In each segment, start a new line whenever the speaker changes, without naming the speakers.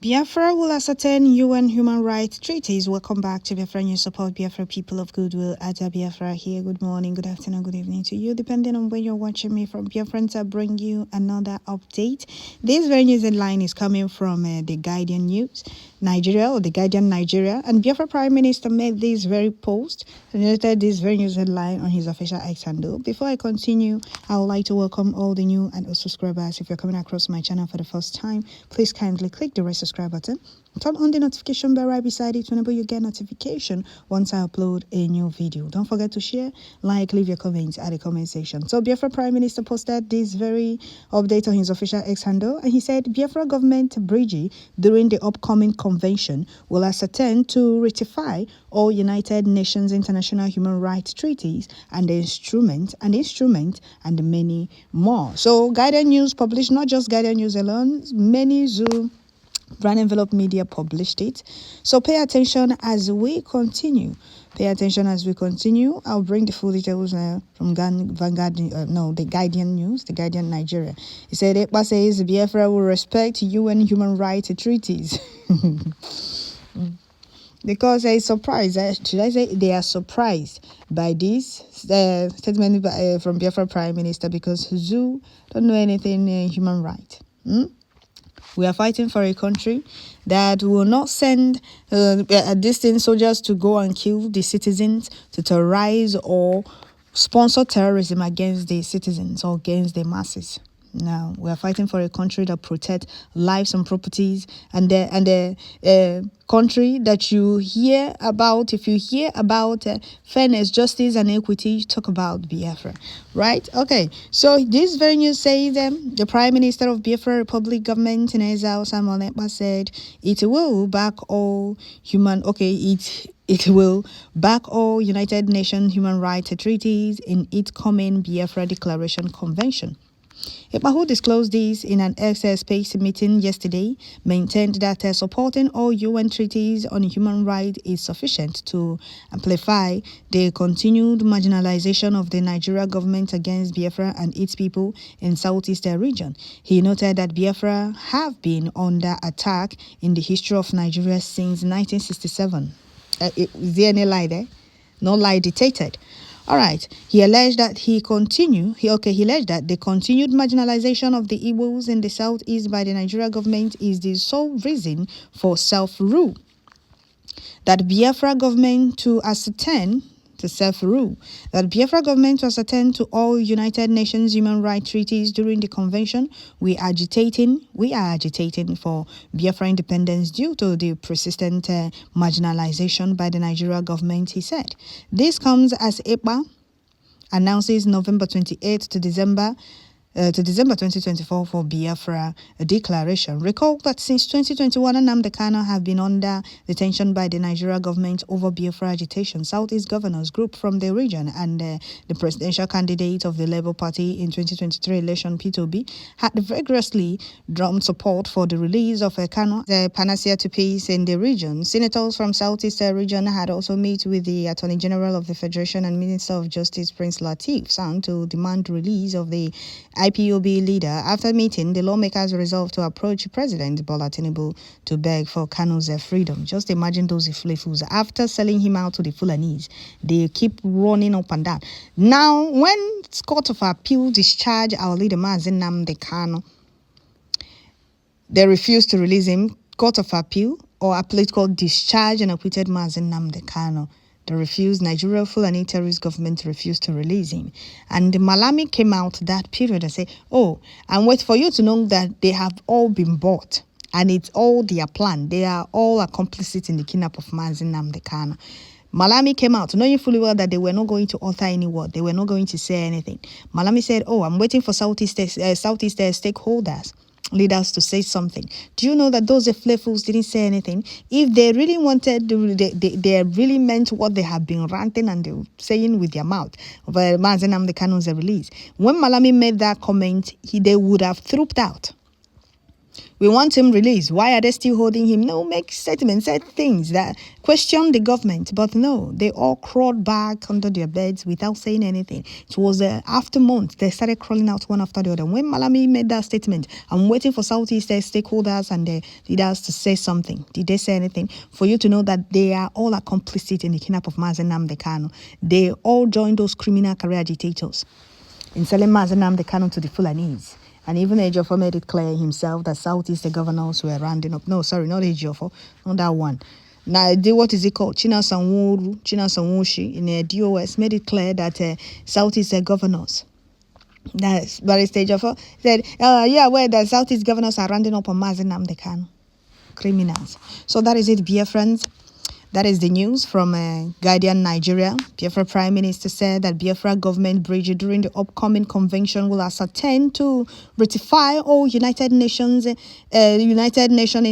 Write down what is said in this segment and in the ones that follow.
Biafra will ascertain UN human rights treaties. Welcome back to Biafra News. Support Biafra, people of goodwill. Aja Biafra here. Good morning, good afternoon, good evening to you, depending on where you're watching me from. Biafrans, I bring you another update. This very news headline is coming from the Guardian News, Nigeria, or the Guardian Nigeria. And Biafra Prime Minister made this very post, related this very news headline on his official X handle. Before I continue, I would like to welcome all the new and old subscribers. If you're coming across my channel for the first time, please kindly click the red subscribe button. Turn on the notification bell right beside it whenever you get notification once I upload a new video. Don't forget to share, like, leave your comments at the comment section. So Biafra Prime Minister posted this very update on his official X handle, and he said Biafra Government BRGIE during the upcoming convention will ascertain to ratify all United Nations international human rights treaties and the instrument and many more. So Guardian News published, not just Guardian News alone, many Zoo Brand Envelope Media published it. So pay attention as we continue. I'll bring the full details from Vanguard, the Guardian News, the Guardian Nigeria. He said, EPA says Biafra will respect UN human rights treaties. Because they are surprised, should I say they are surprised by this statement from Biafra Prime Minister, because Zoo don't know anything human rights. We are fighting for a country that will not send distant soldiers to go and kill the citizens, to terrorize or sponsor terrorism against the citizens or against the masses. Now, we are fighting for a country that protects lives and properties, and the country that you hear about. If you hear about fairness, justice, and equity, talk about Biafra, right? Okay, so this very news says the Prime Minister of Biafra Republic Government in exile, Samuel Ekpa, said it will back all it will back all United Nations human rights treaties in its coming Biafra Declaration Convention. Ekpa, who disclosed this in an Space meeting yesterday, maintained that supporting all UN treaties on human rights is sufficient to amplify the continued marginalization of the Nigeria government against Biafra and its people in Southeast region. He noted that Biafra have been under attack in the history of Nigeria since 1967. Is there any lie there? No lie dictated. All right. He alleged that he alleged that the continued marginalization of the Igbos in the southeast by the Nigeria government is the sole reason for self-rule. That Biafra government to ascertain to all United Nations human rights treaties during the convention. We are agitating for Biafra independence due to the persistent marginalization by the Nigeria government, he said. This comes as EPA announces November 28th to December 2024 for Biafra declaration. Recall that since 2021, Nnamdi Kanu have been under detention by the Nigeria government over Biafra agitation. Southeast governors group from the region and the presidential candidate of the Labour Party in 2023 election, P2B, had vigorously drummed support for the release of Kanu, the panacea to peace in the region. Senators from Southeast region had also met with the Attorney General of the Federation and Minister of Justice, Prince Lateef Sound, to demand release of the IPOB leader. After meeting, the lawmakers resolved to approach President Bola Tinubu to beg for Kanu's freedom. Just imagine those Iflefus. After selling him out to the Fulanese, they keep running up and down. Now, when Court of Appeal discharged our leader Mazen Nnamdi Kanu, they refused to release him. Court of Appeal, or appellate court, discharged and acquitted Mazen Nnamdi Kanu. They refused. Nigeria Fulani terrorist government refused to release him. And the Malami came out that period and said, oh, and wait for you to know that they have all been bought. And it's all their plan. They are all complicit in the kidnap of Mazen Nnamdi Kanu. Malami came out knowing fully well that they were not going to utter any word. They were not going to say anything. Malami said, oh, I'm waiting for Southeast stakeholders, leaders to say something. Do you know that those Eflefus didn't say anything? If they really wanted, they really meant what they have been ranting and they were saying with their mouth. But Mazen Nnamdi Kanu's release. When Malami made that comment, they would have trooped out. We want him released. Why are they still holding him? No, make statements, say things that question the government. But no, they all crawled back under their beds without saying anything. It was after months, they started crawling out one after the other. When Malami made that statement, I'm waiting for Southeast stakeholders and the leaders to say something. Did they say anything? For you to know that they are all complicit in the kidnap of Mazi Nnamdi Kanu. They all joined those criminal career agitators in selling Mazi Nnamdi Kanu to the Fulanese. And even Ejiofor made it clear himself that Southeast governors were rounding up. No, sorry, not Ejiofor, not that one. Now, what is it called? China Sanwo-Oshi in the DOS made it clear that Southeast governors, that's Barrister Ejiofor, said, yeah, well, the Southeast governors are rounding up on Mazi Nnamdi Kanu, criminals. So that is it, dear friends. That is the news from Guardian Nigeria. Biafra Prime Minister said that Biafra Government BRGIE during the upcoming convention will ascertain to ratify all United Nations international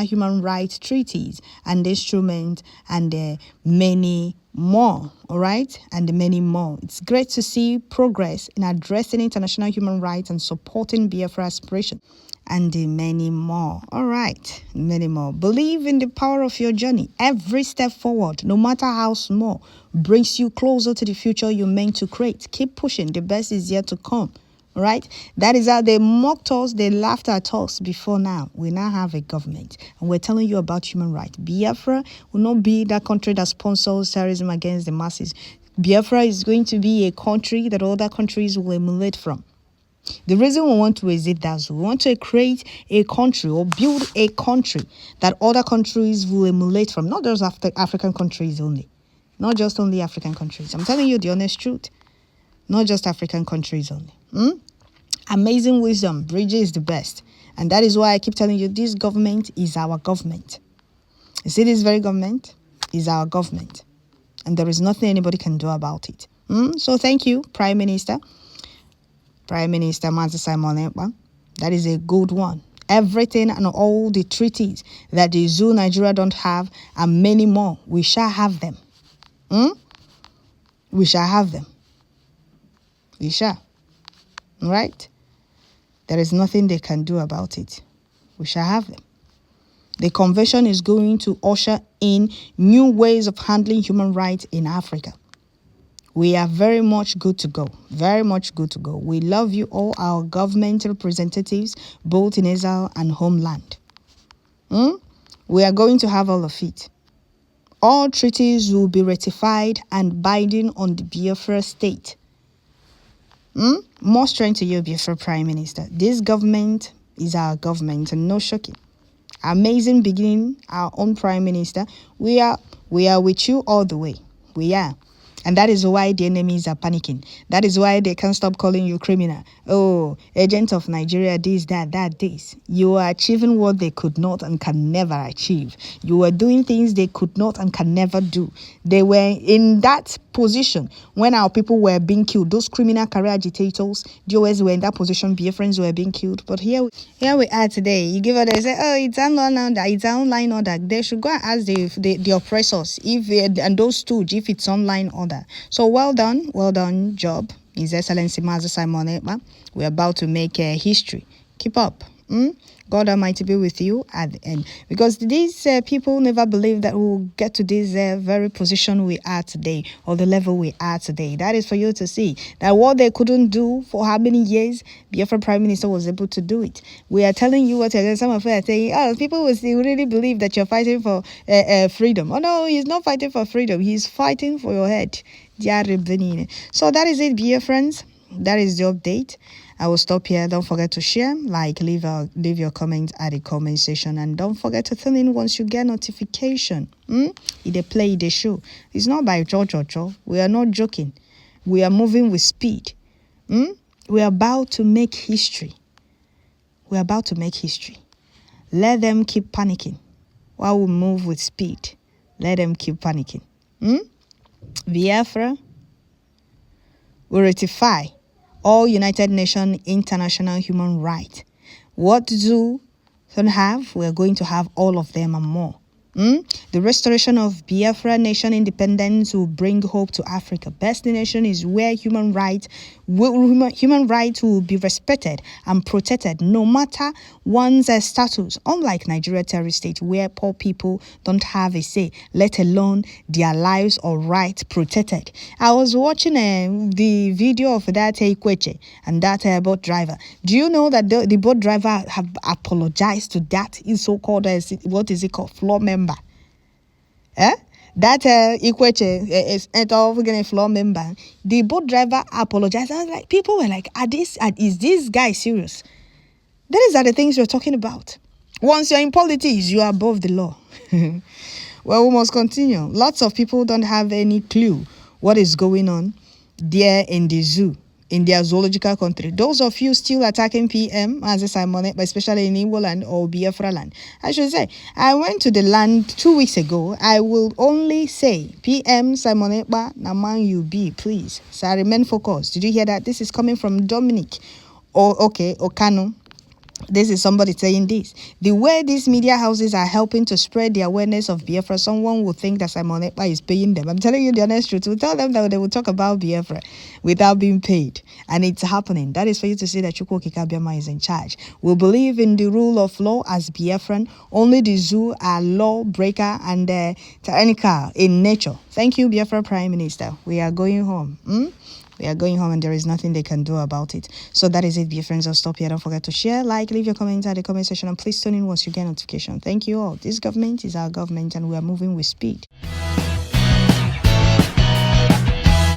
human rights treaties and instruments and many more. All right, and many more. It's great to see progress in addressing international human rights and supporting Biafra aspiration. And many more. All right, many more. Believe in the power of your journey. Every step forward, no matter how small, brings you closer to the future you're meant to create. Keep pushing. The best is yet to come. All right, that is how they mocked us. They laughed at us before now. We now have a government, and we're telling you about human rights. Biafra will not be that country that sponsors terrorism against the masses. Biafra is going to be a country that other countries will emulate from. The reason we want to visit that, we want to create a country or build a country that other countries will emulate from, not just African countries only, not just only African countries. I'm telling you the honest truth, not just African countries only. Amazing wisdom, BRGIE is the best, and that is why I keep telling you this government is our government. You see, this very government is our government, and there is nothing anybody can do about it. So thank you, Prime Minister Mazi Simon Ekpa. That is a good one. Everything and all the treaties that the zoo Nigeria don't have and many more, we shall have them. We shall have them. We shall. Right? There is nothing they can do about it. We shall have them. The convention is going to usher in new ways of handling human rights in Africa. We are very much good to go. Very much good to go. We love you all, our government representatives, both in exile and homeland. We are going to have all of it. All treaties will be ratified and binding on the Biafra state. More strength to you, Biafra Prime Minister. This government is our government, and no shocking. Amazing beginning, our own Prime Minister. We are with you all the way. We are. And that is why the enemies are panicking. That is why they can't stop calling you criminal. Oh, agent of Nigeria, this, that, this. You are achieving what they could not and can never achieve. You are doing things they could not and can never do. They were in that position when our people were being killed. Those criminal career agitators, they always were in that position. Biafrans were being killed. But here we are today. You give her, they say, oh, it's online order. They should go and ask the oppressors and those stooges if it's online order. So well done job, His Excellency Mazi Simon Ekpa. We're about to make history. Keep up. God Almighty be with you at the end. Because these people never believed that we'll get to this very position we are today, or the level we are today. That is for you to see that what they couldn't do for how many years, Biafra Prime Minister was able to do it. We are telling you what some of us are saying, people will still really believe that you're fighting for freedom. Oh no, he's not fighting for freedom. He's fighting for your head. So that is it, dear friends. That is the update. I will stop here. Don't forget to share, leave your comments at the comment section, and don't forget to tune in once you get notification. If they play the show, it's not by cho. We are not joking. We are moving with speed. We are about to make history. We are about to make history. Let them keep panicking while we move with speed. Let them keep panicking. Biafra will ratify all United Nations international human rights. What do don't have, we're going to have all of them and more. The restoration of Biafra nation independence will bring hope to Africa. Best nation is where human rights will be respected and protected no matter one's status. Unlike Nigeria terrorist state where poor people don't have a say, let alone their lives or rights protected. I was watching the video of that Ikweche and that boat driver. Do you know that the boat driver have apologized to that so-called floor member? That Ikweche is a floor member. The boat driver apologized. I was like, people were like, is this guy serious? These are the things you're talking about. Once you're in politics, you are above the law. Well, we must continue. Lots of people don't have any clue what is going on there in the zoo, in their zoological country. Those of you still attacking PM, as Simon, especially in Igbo land or Biafra land, I should say, I went to the land 2 weeks ago. I will only say PM Simon Ekpa Naman you be, please. So I remain focused. Did you hear that? This is coming from Dominic. Okano. This is somebody saying this. The way these media houses are helping to spread the awareness of Biafra, someone would think that Simon Ekpa is paying them. I'm telling you the honest truth. We tell them that they will talk about Biafra without being paid. And it's happening. That is for you to see that Chukwu Kikabiama is in charge. We believe in the rule of law as Biafran. Only the zoo are lawbreaker and tyrannical in nature. Thank you, Biafra Prime Minister. We are going home. We are going home and there is nothing they can do about it. So that is it, dear friends. I'll stop here. Don't forget to share, like, leave your comments at the comment section and please tune in once you get notification. Thank you all. This government is our government and we are moving with speed.